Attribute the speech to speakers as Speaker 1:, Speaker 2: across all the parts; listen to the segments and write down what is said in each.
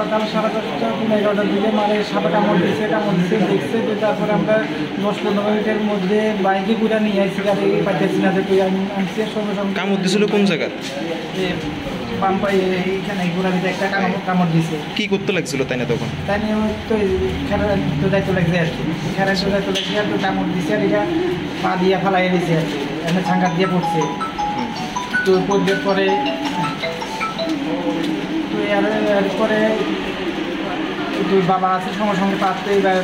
Speaker 1: সকাল 10:30 11টার দিকে মানে সাপে কামড় দিচ্ছে দেখছে যে তারপরে আমরা 10-15 মিনিটের মধ্যে বাইকে ঘুরে নিয়ে আসছি, গাড়ি পাইতেছি না, তুই আনছি সঙ্গে সঙ্গে।
Speaker 2: কামড় দিছিল কোন জায়গা?
Speaker 1: বাম পায়ে এইখানে ঘোরাতে একটা কামড় দিছে।
Speaker 2: কি করতে লাগছিল তাই না তখন?
Speaker 1: তাই নিয়ে তো খেলার তো দায়িত্ব লাগছে আর কি, খেলার তো দায়িত্ব লাগছে আর তো কামড় দিছে আর এটা পা দিয়ে ফালাই দিছে আর কি, এখানে ছাঙ্গার দিয়ে পড়ছে। তো পড়বার পরে তো এরপরে তুই বাবা আছে সঙ্গে সঙ্গে পাচ্ছে, এবার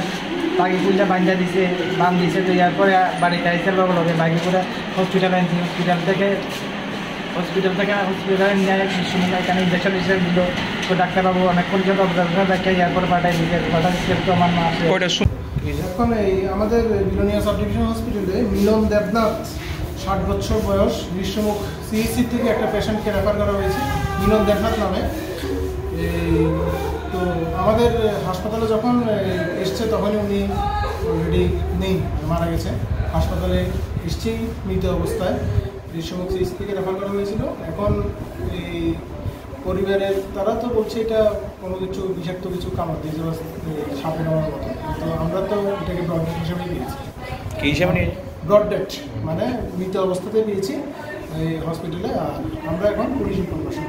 Speaker 1: তাকে পুজা বান্ধা দিছে, বান দিছে। তো এরপরে বাড়িতে আইসে লগে বাইকে করে হসপিটালে আনছি, হসপিটালে নিয়ে সময় এখানে ইঞ্জেকশন দিল। তো ডাক্তারবাবু অনেকক্ষণ যত অবজারভেশন দেখে এরপরে পাঠাইছে তো আমার মা আসে।
Speaker 3: এখন এই আমাদের বিলোনিয়া সাব ডিভিশন হসপিটালে মিলন দেবনাথ 60 বছর বয়স গ্রীষ্মমুখ সিএসসি থেকে একটা পেশেন্টকে রেফার করা হয়েছে মিলন দেবনাথ নামে। তো আমাদের হাসপাতালে যখন এসছে তখনই উনি অলরেডি নেই, মারা গেছে। হাসপাতালে এসছেই মৃত অবস্থায় গ্রীষ্মমুখ সিএসসি থেকে রেফার করা হয়েছিল। এখন এই পরিবারের তারা তো বলছে এটা কোনো কিছু বিষাক্ত কিছু কামড় দিয়েছে বা সাপে নেওয়ার মতো, তো আমরা তো এটাকে ব্রড ডেট হিসেবেই পেয়েছি।
Speaker 2: কি হিসাবে নিয়ে?
Speaker 3: ব্রড ডেট মানে মৃত অবস্থাতে পেয়েছি এই হসপিটালে। আর আমরা এখন পুলিশ ইনফরমেশন